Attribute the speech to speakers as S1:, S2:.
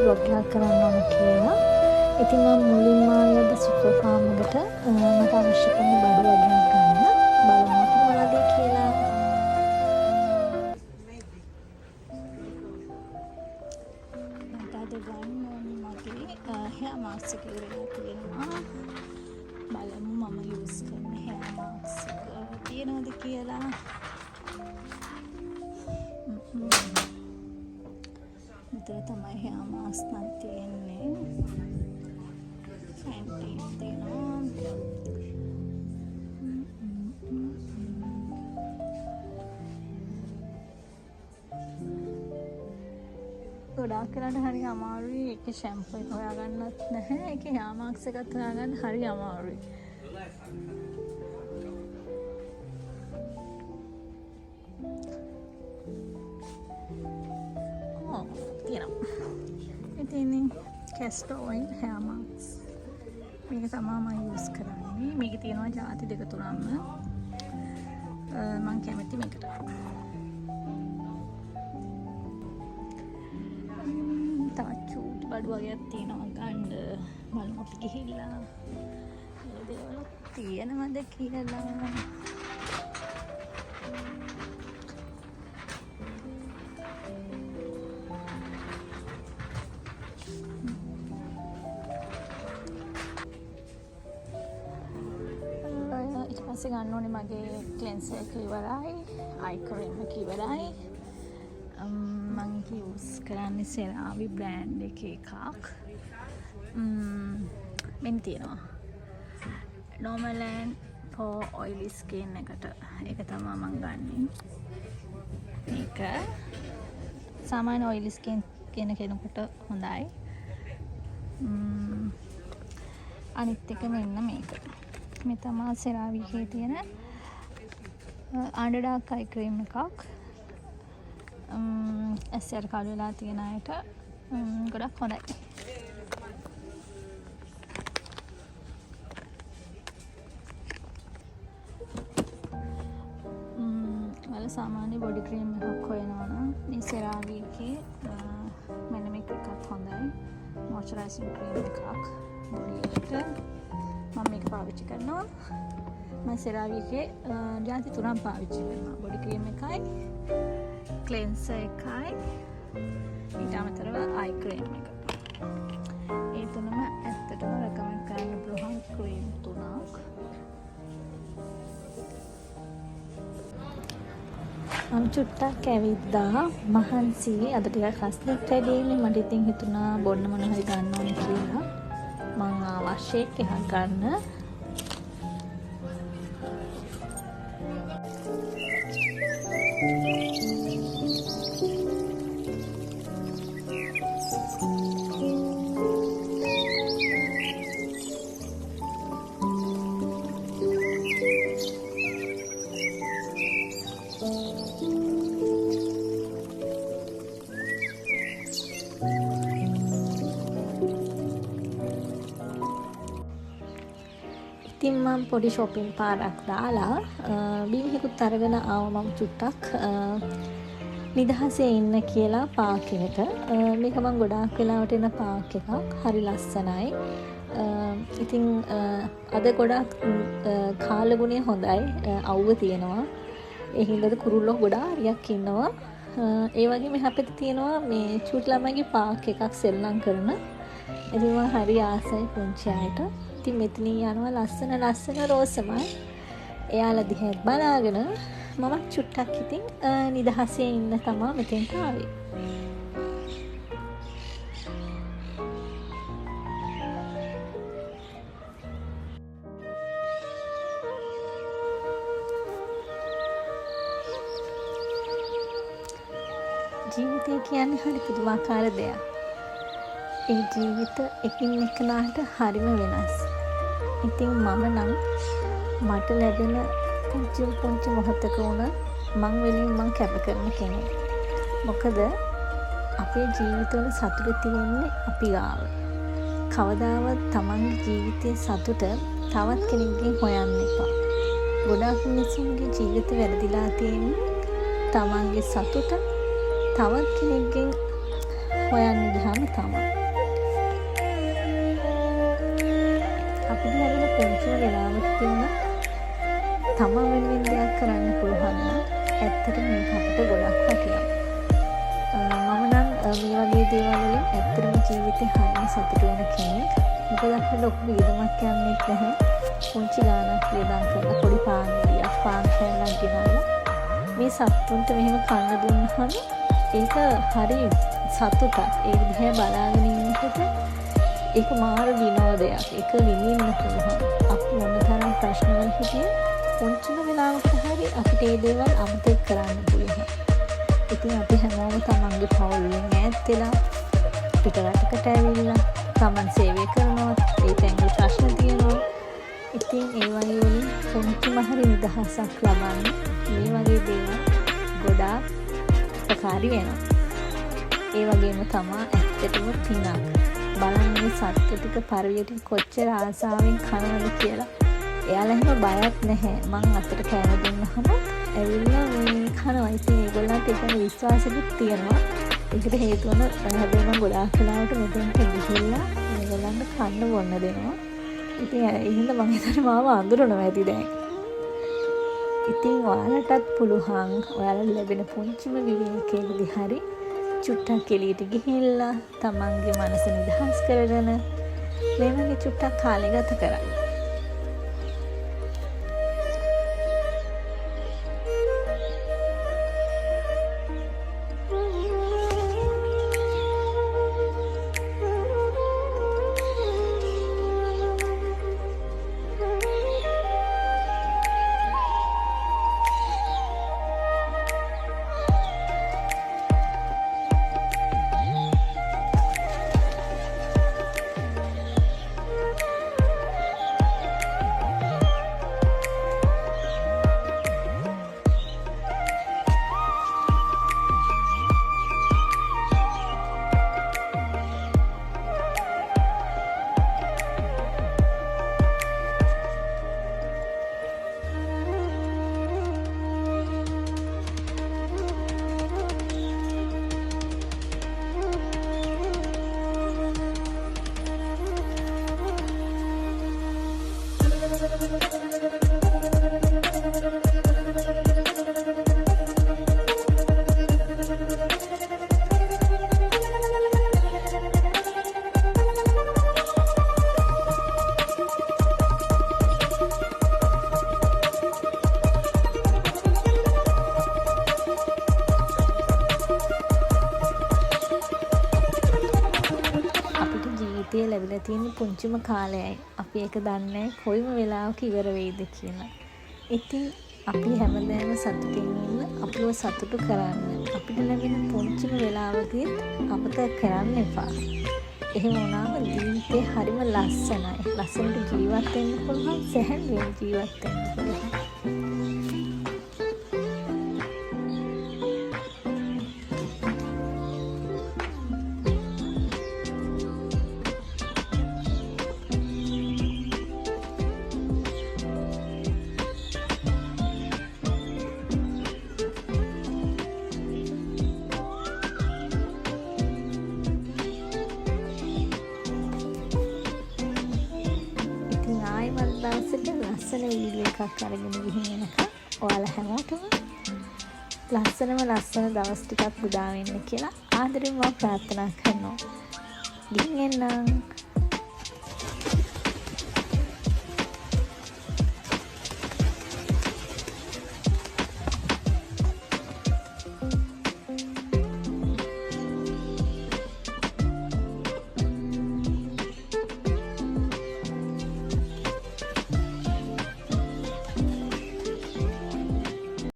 S1: Blog එකක් කරන්න ඕන කියලා. ඉතින් මම මුලින්ම ආයද සුපර් ෆාම් එකට මට අවශ්‍ය කරන බඩු වර්ගයක් ගන්න. බලමු අපි මොනවද කියලා. මට අද ගන්න ඕනේ මගේ hair mask එක ඉවරලා තියෙනවා. බලමු මම යූස් කරන hair mask තියෙනවද කියලා. මෙතන තමයි hair mask නම් තියෙන්නේ. Fenty තියෙනවා. ගොඩාක් වෙලාට හරි අමාරුයි. ඒකේ ෂැම්පූ එක හොයාගන්නත් නැහැ. ඒකේ hair mask එකත් හොයාගන්න හරි අමාරුයි. ඉතින් castor oil hair mask මේක තමයි මම යූස් කරන්නේ. මේකේ තියෙනවා ಜಾති දෙක තුනක්ම. මම කැමති මේකට. තවත් චූටි බඩු වගේක් තියෙනවා ගන්න. බලමු අපි ගිහිල්ලා මේ දේවල් තියෙනවද කියලා. ඊපස්සේ ගන්න ඕනේ මගේ ක්ලෙන්සර් එක ඉවරයි, අයි ක්‍රීම් එක ඉවරයි. මම යූස් කරන්නේ CeraVe බ්‍රෑන්ඩ් එකේ එකක්. මෙන්න තියෙනවා normal and for oily skin එකට. ඒක තමයි මම ගන්නෙ. මේක සාමාන්‍ය oily skin කියන කෙනෙකුට හොඳයි. අනිත් එක මෙන්න මේක. මේ තමයි CeraVe එකේ තියෙන අඬඩාක් අයි ක්‍රීම් එකක්. ඇස්යට කළු වෙලා තියෙන අයට ගොඩක් හොඳයි. වල සාමාන්‍ය බොඩි ක්‍රීම් එකක් හොයනවා නම් මේ CeraVe එකේ මෙන්න මේක එකක් හොඳයි. මොයිස්චරයිසිං ක්‍රීම් එකක් බොඩි එකට. මම මේක පාවිච්චි කරනවා. මම CeraVe එකේ ಜಾති තුනක් පාවිච්චි කරනවා. බොඩි ක්‍රීම් එකයි, ක්ලෙන්සර් එකයි, ඊට අමතරව අයි ක්‍රීම් එක. ඒ තුනම ඇත්තටම රෙකමන්ඩ් කරන්න පුළුවන් ක්‍රීම් තුනක්. මම චුට්ටක් ඇවිද්දා මහන්සි අද ටිකක් හස්නෙක් වැඩිනේ. මට ඉතින් හිතුණා බොන්න මොන හරි ගන්න ඕනේ කියලා. මම අවශ්‍ය එකක් ගන්න. ඉතින් මම පොඩි shopping පාරක් දාලා බිම්හිකුත් අරගෙන ආවා මම චුට්ටක් නිදහසේ ඉන්න කියලා පාක් එකට. මේක මම ගොඩාක් වෙලාවට එන පාක් එකක්. හරි ලස්සනයි. ඉතින් අද ගොඩාක් කාලගුණය හොඳයි. අවුව තියෙනවා. ඒ හින්දාද කුරුල්ලෝ ගොඩාක් හරියක් ඉන්නවා. ඒ වගේ මෙහා පැත්තේ තියෙනවා මේ චූටි ළමයිගේ පාක් එකක් සෙල්ලම් කරන. ඉතින් මම හරි ආසයි පුංචි අයට. ඉතින් මෙතනින් යනවා ලස්සන රෝසමයි. එයාලා දිහා බලාගෙන මම චුට්ටක් ඉතින් නිදහසේ ඉන්න තමයි මෙතෙන්ට ආවේ. ජීවිතය කියන්නේ හරි පුදුමාකාර දෙයක්. ඒ ජීවිත එකින් එකනට හරිම වෙනස්. ඉතින් මම නම් මට ලැබෙන පුංචි මොහොතක වුණ මං වෙනුවෙන් මං කැප කරන කෙනෙක්. මොකද අපේ ජීවිතවල සතුට තියෙන්නේ අපි ගාව. කවදාවත් තමන්ගේ ජීවිතයේ සතුට තවත් කෙනෙක්ගෙන් හොයන්න එපා. ගොඩාක් මිනිස්සුන්ගේ ජීවිත වැරදිලා තියෙන්නේ තමන්ගේ සතුට තවත් කෙනෙක්ගෙන් හොයන්න ගියාම තමයි අපිට ලැබෙන පොන්චිම වෙලාවට තියෙන තමන් වෙනුවෙන් දෙයක් කරන්න පුළුවන් නම් ඇත්තටම මේක අපිට ගොඩක් වටිනවා. මම නම් මේ වගේ දේවල් වලින් ඇත්තටම ජීවිතේ හරිය සතුටු වෙන කෙනෙක්. මොකද අපිට ලොකු වියදමක් යන්නේ නැහැ. පුංචි ගාණක් වියදම් කරලා පොඩි පාන්දියක් පාන් කෑල්ලක් ගෙනල්ලා මේ සත්තුන්ට මෙහෙම කන්න දුන්නාම ඒක හරි සතුටක්. ඒක දිහා බලාගෙන ඉන්නකොට ඒක මාර විනෝදයක්. ඒක විඳින්න පුළුවන්. අපි මොන තරම් ප්‍රශ්න වල හිටියේ පුංචිම වෙලාවකට හරි අපිට මේ දේවල් අමතක කරන්න පුළුවන්. ඉතින් අපි හැමෝම තමන්ගේ පවුලෙන් ඈත් වෙලා පිටරටකට ඇවිල්ලා තමන් සේවය කරනවා. ඒ තැන්වල ප්‍රශ්න තියෙනවා. ඉතින් ඒ වගේ වලින් පුංචිම හරි නිදහසක් ලබන්න මේ වගේ දේවල් ගොඩාක් උපකාරී වෙනවා. ඒ වගේම තමයි ඇත්තටම පිනක්. බලන්න මේ සත්තු ටික පරිවියට කොච්චර ආසාවෙන් කනවද කියලා. එයාලා එහෙම බයක් නැහැ. මං අතට කෑම දුන්නහම ඇවිල්ලා මේ කනවා. ඉතින් ඒගොල්ලන්ට ඒක විශ්වාසෙත් තියෙනවා. ඒකට හේතුව හැබැයි මම ගොඩාක් වෙලාවට මෙතෙන්ට ගිහිල්ලා ඒගොල්ලන්ට කන්න බොන්න දෙනවා. ඉතින් ඒ හින්දා මම හිතන්නේ මාව අඳුරනවා ඇති දැන්. ඉතින් ඔයාලටත් පුළුවන් ඔයාලට ලැබෙන පුංචිම විවේකයකදී හරි චුට්ටක් එළියට ගිහිල්ලා තමන්ගේ මනස නිදහස් කරගෙන මේ වගේ චුට්ටක් කාලය ගත කරන්න. ලැබිලා තියෙන පුංචිම කාලයයි. අපි ඒක දන්නේ කොයිම වෙලාවක ඉවර වෙයිද කියලා. ඉතින් අපි හැමදාම සතුටින් ඉන්න, අපිව සතුටු කරන්න. අපිට ලැබෙන පුංචිම වෙලාවකදී අපතේ කරන්න එපා. එහෙම වුණාම ජීවිතේ හරිම ලස්සනයි. ලස්සනට ජීවත් වෙන්න පුළුවන්, සැහැල්ලුවෙන් ජීවත් වෙන්න පුළුවන්. දවසට ලස්සන වීඩියෝ එකක් අරගෙන ගිහින් එනකම් ඔයාලා හැමෝටම ලස්සනම ලස්සන දවස් ටිකක් උදා වෙන්න කියලා ආදරෙන් මම ප්‍රාර්ථනා කරනවා. ගිහින් එන්නම්.